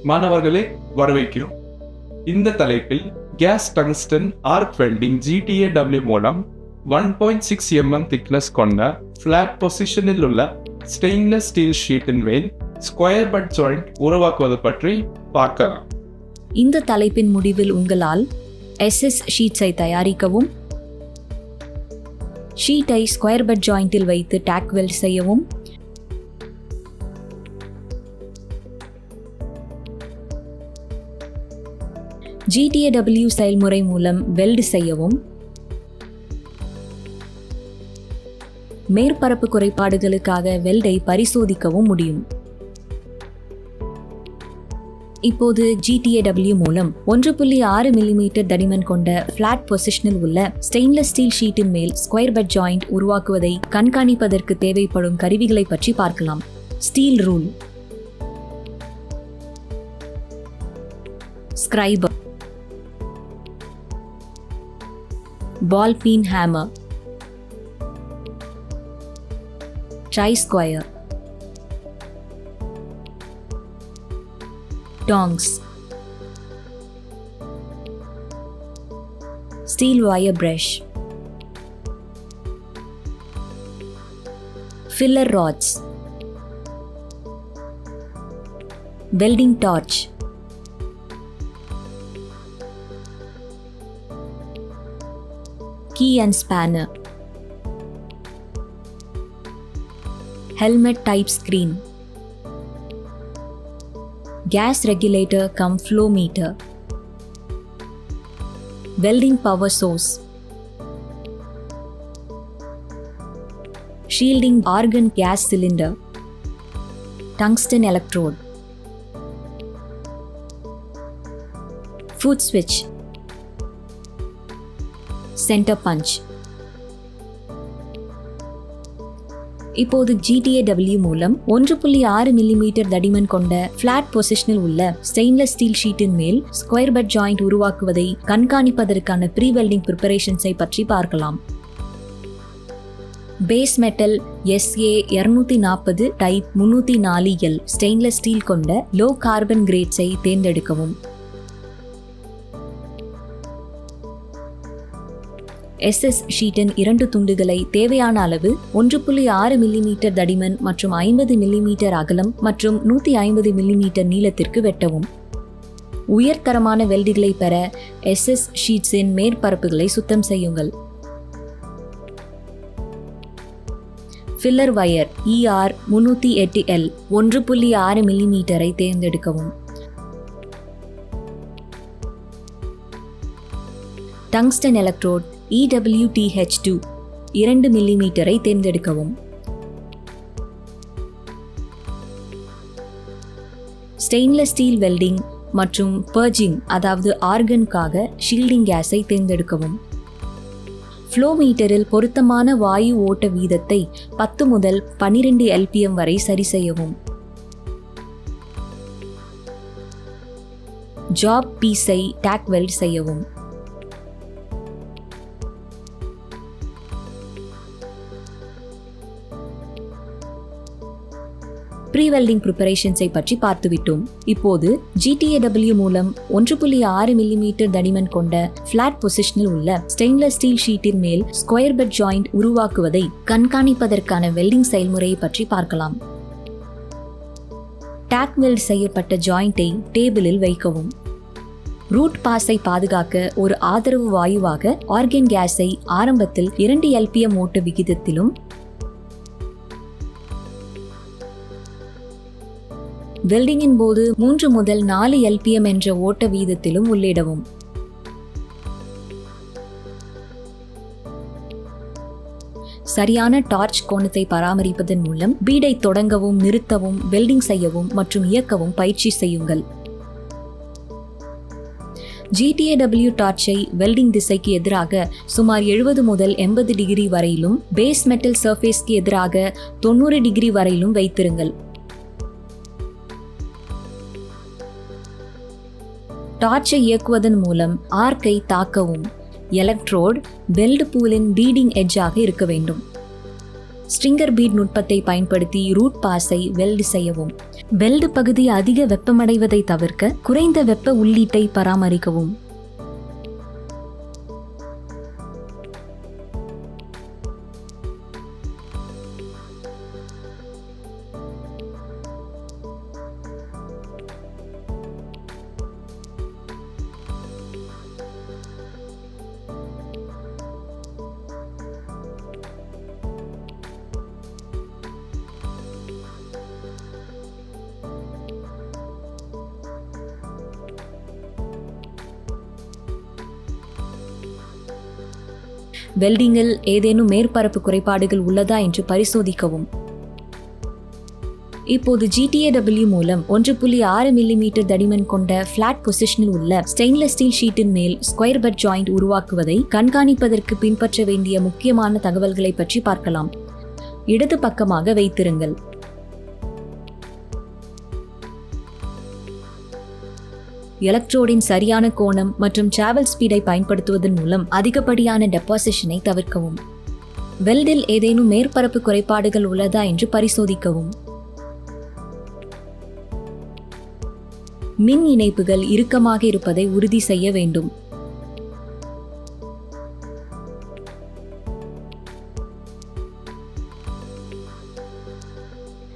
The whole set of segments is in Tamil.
மாணவர்களே வரவேற்கிறோம். இந்த தலைப்பில் gas tungsten arc welding GTAW மூலம் 1.6 mm திக்னஸ் கொண்ட ஃபிளாட் பொசிஷனில் உள்ள ஸ்டெயின்லெஸ் ஸ்டீல் ஷீட்டின் மேல் ஸ்கொயர் பட் ஜாயிண்ட் உருவாக்குவது பற்றி பார்க்கலாம். இந்த தலைப்பின் முடிவில் உங்களால் SS ஷீட்ஸை தயாரிக்கவும், ஷீட்டை ஸ்கொயர் பட் ஜாயிண்டில் வைத்து டேக் வெல்ட் செய்யவும், GTAW செயல்முறை மூலம் வெல்ட் செய்யவும், மேற்பரப்பு குறைபாடுகளுக்காக வெல்டை பரிசோதிக்கவும் முடியும். இப்போது GTAW மூலம் 1.6 mm தடிமன் கொண்ட ஃபிளாட் பொசிஷனில் உள்ள ஸ்டெயின்லெஸ் ஸ்டீல் ஷீட்டின் மேல் ஸ்கொயர் பட் ஜாயிண்ட் உருவாக்குவதை கண்காணிப்பதற்கு தேவைப்படும் கருவிகளை பற்றி பார்க்கலாம். Steel rule, scriber, ball peen hammer, tri-square, tongs, steel wire brush, filler rods, welding torch, key and spanner, helmet type screen, gas regulator cum flow meter, welding power source, shielding argon gas cylinder, tungsten electrode, foot switch, center punch. இப்போது GTAW மூலம் 1.6 mm தடிமன் கொண்ட ஃபிளாட் பொசிஷனில் உள்ள ஸ்டெயின்லெஸ் ஸ்டீல் ஷீட்டின் மேல் ஸ்கொயர் பட் ஜாயிண்ட் உருவாக்குவதை கண்காணிப்பதற்கான ப்ரீ வெல்டிங் ப்ரிப்பரேஷன்ஸை பற்றி பார்க்கலாம். Base metal SA 240 type 304L stainless steel கொண்ட லோ கார்பன் கிரேட்ஸை தேர்ந்தெடுக்கவும். SS ஷீட்டின் 2 துண்டுகளை தேவையான அளவு 1.6 mm தடிமன் மற்றும் 50 mm அகலம் மற்றும் 150 mm நீளத்திற்கு வெட்டவும். உயர்தரமான வெல்டுகளை பெற SS ஷீட்ஸின் மேற்பரப்புகளை சுத்தம் செய்யுங்கள். Filler wire ER 308L 1.6 mm தேர்ந்தெடுக்கவும். டங்ஸ்டன் எலக்ட்ரோட் EWTH2 2 mm தேர்ந்தெடுக்கவும். ஸ்டெயின்லெஸ் ஸ்டீல் வெல்டிங் மற்றும் பர்ஜிங் அதாவது ஆர்கனுக்காக ஷீல்டிங் கேஸை தேர்ந்தெடுக்கவும். ஃப்ளோ மீட்டரில் பொருத்தமான வாயு ஓட்ட வீதத்தை 10 முதல் 12 LPM வரை சரி செய்யவும். ஜாப் பீஸை டேக் வெல்ட் செய்யவும். ப்ரீ வெல்டிங் ப்ரிப்பரேஷன்ஸை பற்றி பார்த்துவிட்டோம். இப்போது GTAW மூலம் 1.6 mm தடிமன் கொண்ட ஃபிளாட் பொசிஷனில் உள்ள ஸ்டெயின்லெஸ் ஸ்டீல் ஷீட்டின் மேல் ஸ்கொயர் பட் ஜாயிண்ட் உருவாக்குவதை கண்காணிப்பதற்கான வெல்டிங் செயல்முறையை பற்றி பார்க்கலாம். டேக் வெல்ட் செய்யப்பட்ட ஜாயிண்டை டேபிளில் வைக்கவும். ரூட் பாஸை பாதுகாக்க ஒரு ஆதரவு வாயுவாக ஆர்கன் கேஸை ஆரம்பத்தில் 2 LPM ஓட்ட விகிதத்திலும் வெல்டிங்கின் போது 3 முதல் 4 LPM என்ற ஓட்ட வீதத்திலும் உள்ளிடவும். சரியான டார்ச் கோணத்தை பராமரிப்பதன் மூலம் பீடை தொடங்கவும், நிறுத்தவும், வெல்டிங் செய்யவும் மற்றும் இயக்கவும் பயிற்சி செய்யுங்கள். GTAW டார்ச்சை வெல்டிங் திசைக்கு எதிராக சுமார் 70 முதல் 80 டிகிரி வரையிலும், பேஸ் மெட்டல் சர்ஃபேஸ்க்கு எதிராக 90 டிகிரி வரையிலும் வைத்திருங்கள். டார்ச்சை இயக்குவதன் மூலம் ஆர்க்கை தாக்கவும். எலக்ட்ரோட் வெல்டு பூலின் பீடிங் எட்ஜாக இருக்க வேண்டும். ஸ்ட்ரிங்கர் பீட் நுட்பத்தை பயன்படுத்தி ரூட் பாஸை வெல்டு செய்யவும். வெல்டு பகுதி அதிக வெப்பமடைவதை தவிர்க்க குறைந்த வெப்ப உள்ளீட்டை பராமரிக்கவும். வெல்டிங்கில் ஏதேனும் மேற்பரப்பு குறைபாடுகள் உள்ளதா என்று பரிசோதிக்கவும். இப்போது GTAW மூலம் 1.6 மில்லிமீட்டர் தடிமன் கொண்ட ஃபிளாட் பொசிஷனில் உள்ள ஸ்டெயின்லெஸ் ஸ்டீல் ஷீட்டின் மேல் ஸ்கொயர் பட் ஜாயிண்ட் உருவாக்குவதை கண்காணிப்பதற்கு பின்பற்ற வேண்டிய முக்கியமான தகவல்களை பற்றி பார்க்கலாம். இடது பக்கமாக வைத்திருங்கள். எலக்ட்ரோடின் சரியான கோணம் மற்றும் டிராவல் ஸ்பீடை பயன்படுத்துவதன் மூலம் அதிகப்படியான டெபாசிஷனை தவிர்க்கவும். வெல்டில் ஏதேனும் மேற்பரப்பு குறைபாடுகள் உள்ளதா என்று பரிசோதிக்கவும். மின் இணைப்புகள் இறுக்கமாக இருப்பதை உறுதி செய்ய வேண்டும்.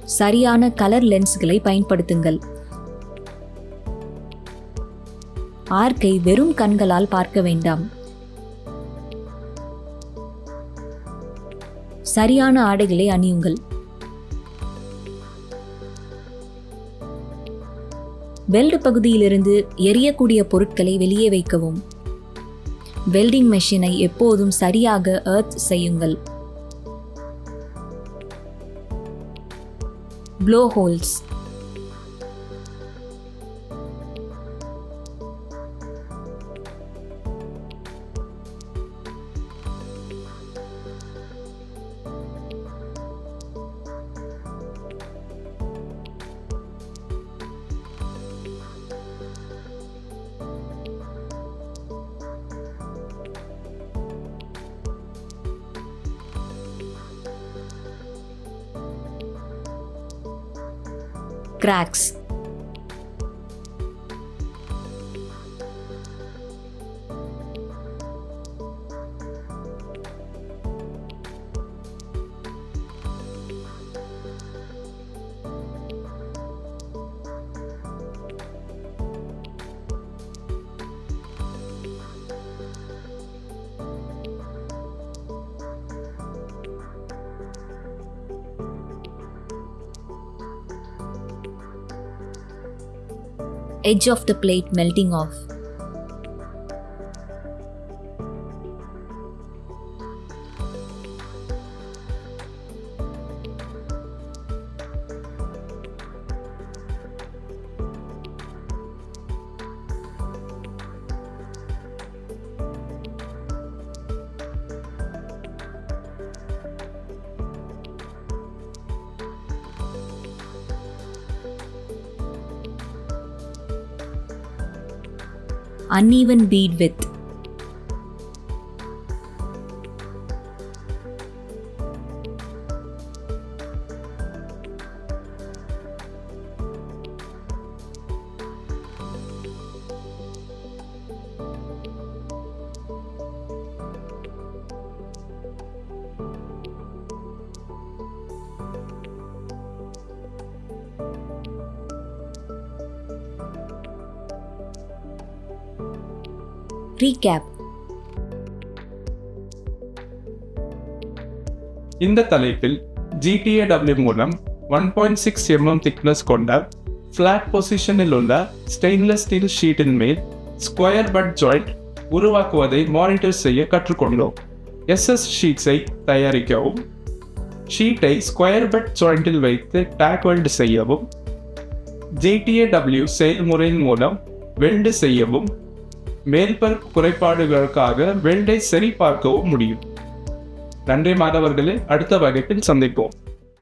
சரியான கலர் லென்ஸ்களை பயன்படுத்துங்கள். ஆர்க்கை வெறும் கண்களால் பார்க்க வேண்டாம். சரியான ஆடைகளை அணியுங்கள். வெல்டு பகுதியிலிருந்து எரியக்கூடிய பொருட்களை வெளியே வைக்கவும். வெல்டிங் மெஷினை எப்போதும் சரியாக எர்த் செய்யுங்கள். Blow holes. cracks. Edge of the plate melting off. Uneven bead width. Recap. இந்த தலைப்பில் GTAW மூலம் 1.6 mm thickness கொண்ட flat பொசிஷனில் உள்ள ஸ்டெயின்லெஸ் ஸ்டீல் ஷீட்டின் மேல் ஸ்கொயர் பட் ஜாயிண்ட் உருவாக்குவதை மானிட்டர் செய்ய கற்றுக்கொண்டோம். SS ஷீட்ஸை தயாரிக்கவும், ஷீட்டை ஸ்கொயர் பட் ஜாயிண்டில் வைத்து டேக் வெல்ட் செய்யவும், GTAW செயல்முறையின் மூலம் வெல்டு செய்யவும், மேற்பரப்பு குறைபாடுகளுக்காக வெல்டை சரிபார்க்கவும் முடியும். நன்றி மாணவர்களே, அடுத்த வகுப்பில் சந்திப்போம்.